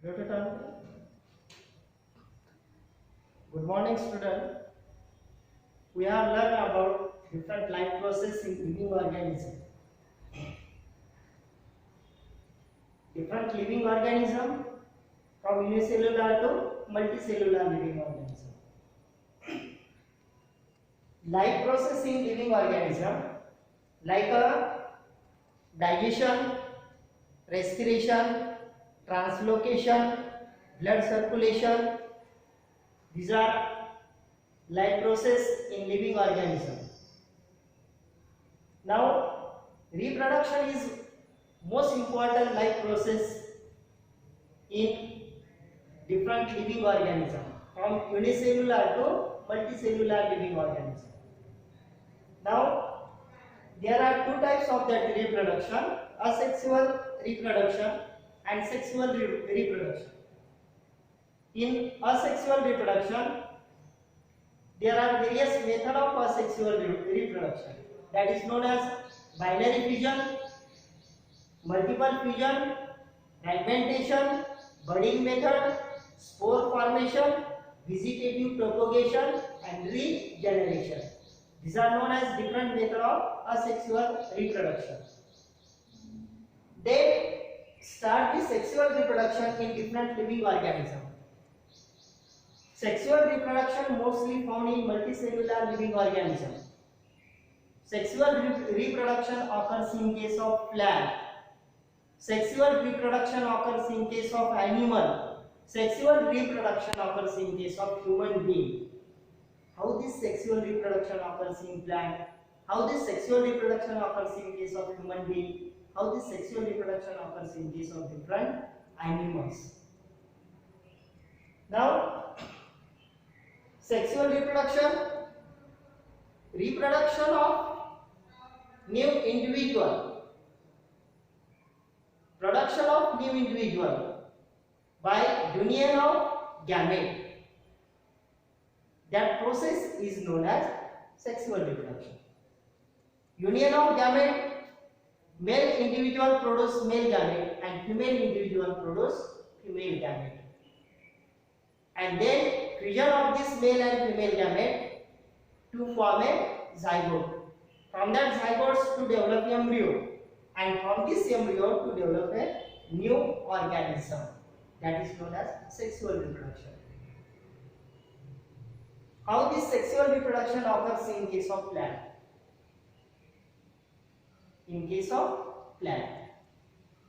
Good morning, student. We have learned about different life process in living organism. Different living organism from unicellular to multicellular living organism. Life process in living organism like a digestion, respiration, translocation, blood circulation. These are life process in living organism. Now, reproduction is most important life process in different living organism from unicellular to multicellular living organism. Now, there are two types of that reproduction: asexual reproduction and sexual reproduction. In asexual reproduction, there are various methods of asexual reproduction, that is known as binary fission, multiple fission, fragmentation, budding method, spore formation, vegetative propagation, and regeneration. These are known as different methods of asexual reproduction. They start the sexual reproduction in different living organisms. Sexual reproduction mostly found in multicellular living organisms. Sexual reproduction occurs in case of plant. Sexual reproduction occurs in case of animal. Sexual reproduction occurs in case of human being. How this sexual reproduction occurs in plant? How this sexual reproduction occurs in case of human being? How this sexual reproduction occurs in case of different animals? Now, sexual reproduction, reproduction of new individual, production of new individual by union of gamete. That process is known as sexual reproduction. Union of gamete, male individual produce male gamete and female individual produce female gamete. And then fusion of this male and female gamete to form a zygote. From that zygote to develop embryo, and from this embryo to develop a new organism, that is known as sexual reproduction. How this sexual reproduction occurs in case of plant? In case of plant,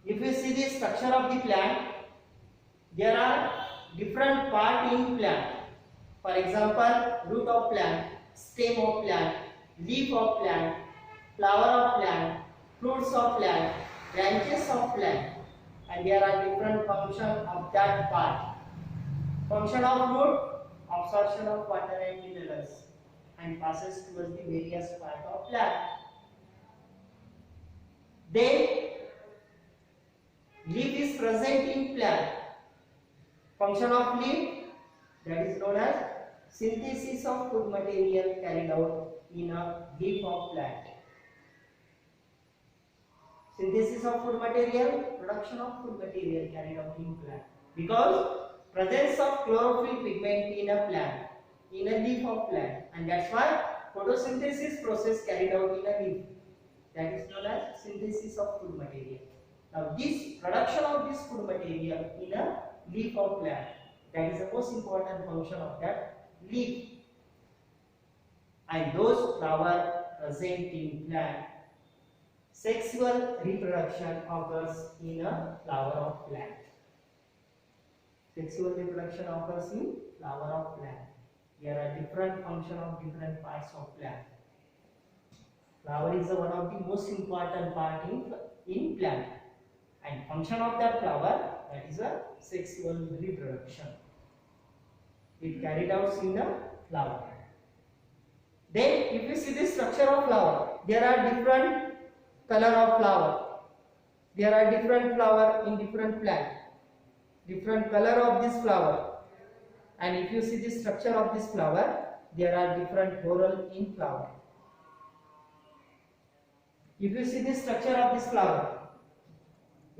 if you see the structure of the plant, there are different parts in plant. For example, root of plant, stem of plant, leaf of plant, flower of plant, fruits of plant, branches of plant, and there are different functions of that part. Function of root, absorption of water and minerals, and passes towards the various parts of plant. Then leaf is present in plant. Function of leaf, that is known as synthesis of food material carried out in a leaf of plant. Synthesis of food material, production of food material carried out in plant. Because presence of chlorophyll pigment in a plant, in a leaf of plant, and that's why photosynthesis process carried out in a leaf, that is known as synthesis of food material. Now this production of this food material in a leaf of plant, that is the most important function of that leaf. And those flowers present in plant, sexual reproduction occurs in a flower of plant. Sexual reproduction occurs in flower of plant. There are different functions of different parts of plant. Flower is one of the most important part in plant, and function of that flower, that is a sexual reproduction. It carried out in the flower. Then if you see the structure of flower, there are different color of flower. There are different flower in different plant. Different color of this flower. And if you see the structure of this flower, there are different whorl in flower. If you see the structure of this flower,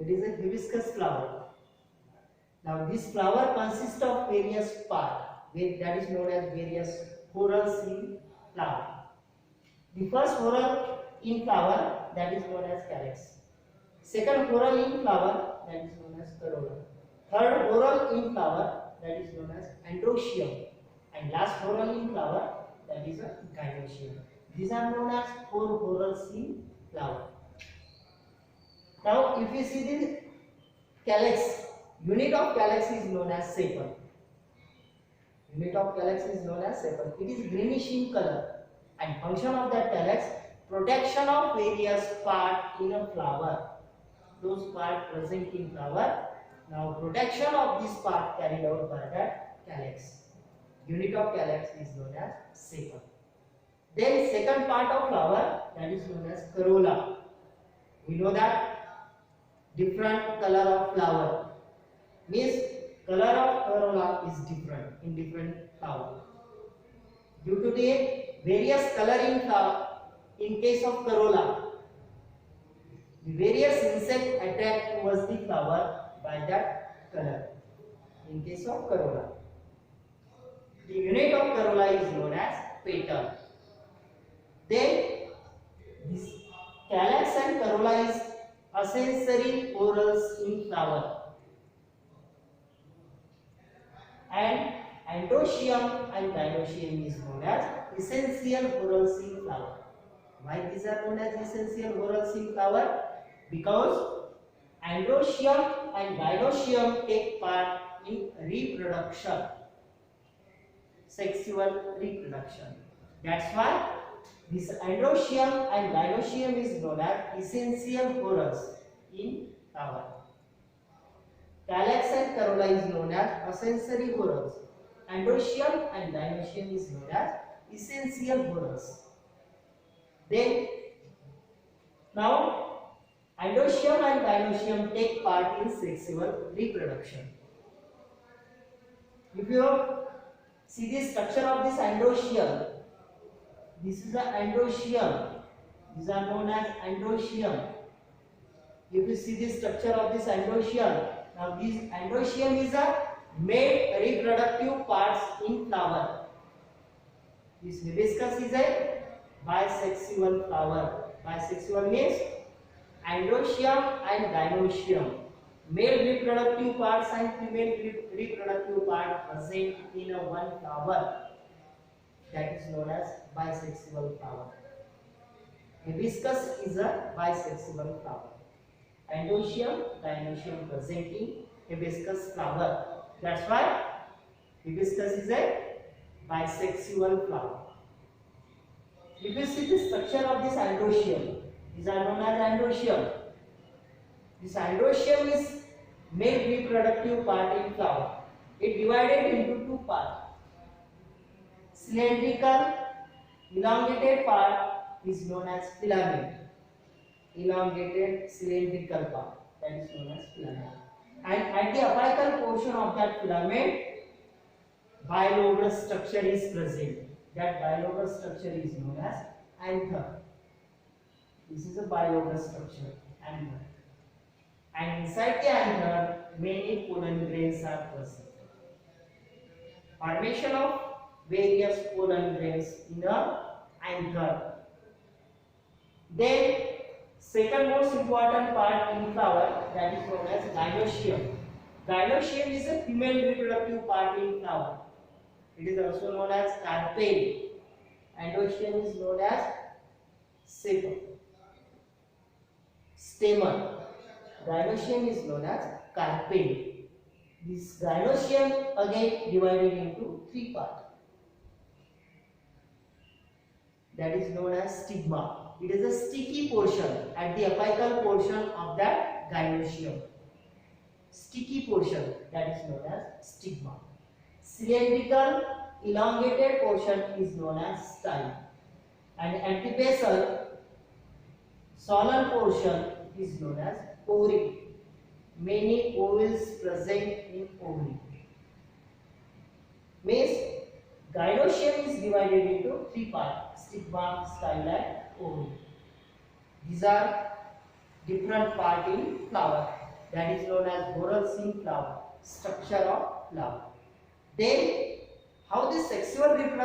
it is a hibiscus flower. Now this flower consists of various parts, that is known as various whorls in flower. The first whorl in flower, that is known as calyx. Second whorl in flower, that is known as corolla. Third whorl in flower, that is known as androecium. And last whorl in flower, that is a gynoecium. These are known as four whorls in flower. Now if you see the calyx, unit of calyx is known as sepal. Unit of calyx is known as sepal. It is greenish in color, and function of that calyx, protection of various parts in a flower. Those parts present in flower. Now protection of this part carried out by that calyx. Unit of calyx is known as sepal. Then second part of flower, that is known as corolla. We know that different color of flower means color of corolla is different in different flower. Due to the various color in flower, in case of corolla, the various insect attract towards the flower by that color. In case of corolla, the unit of corolla is known as petal. Then this calyx and corolla is accessory whorls in flower, and androecium and gynoecium is known as essential whorls in flower. Why these are known as essential whorls in flower? Because androecium and gynoecium take part in reproduction, sexual reproduction. That's why this androecium and gynoecium is known as essential whorls in flower. Calyx and corolla is known as accessory whorls. Androecium and gynoecium is known as essential whorls. Then now androecium and gynoecium take part in sexual reproduction. If you see the structure of this androecium, this is the androecium. These are known as androecium. If you see the structure of this androecium, now this androecium is a male reproductive parts in flower. This hibiscus is a bisexual flower. Bisexual means androecium and gynoecium, male reproductive parts and female reproductive part present in a one flower. That is known as bisexual flower. Hibiscus is a bisexual flower. Androecium, gynoecium present in hibiscus flower. That's why hibiscus is a bisexual flower. If you see the structure of this androecium, these are known as androecium. This androecium is male reproductive part in flower. It divided into two parts. Cylindrical elongated part is known as filament. Elongated cylindrical part, that is known as filament. And at the apical portion of that filament, bilobed structure is present. That bilobed structure is known as anther. This is a bilobed structure, anther. And inside the anther, many pollen grains are present. Formation of various pollen grains in a anther. Then second most important part in flower, that is known as gynoecium. Gynoecium is a female reproductive part in flower. It is also known as carpel. Androecium is known as sepal. Stamen. Gynoecium is known as carpel. This gynoecium again divided into three parts. That is known as stigma. It is a sticky portion at the apical portion of that gynoecium. Sticky portion, that is known as stigma. Cylindrical elongated portion is known as style. And antibasal solan portion is known as ovary. Many ovals present in ovary. Means gynoecium is divided into three parts: stigma, style, and ovary. These are different parts in flower. That is known as whorls in flower. structure of flower. Then how the sexual reproduction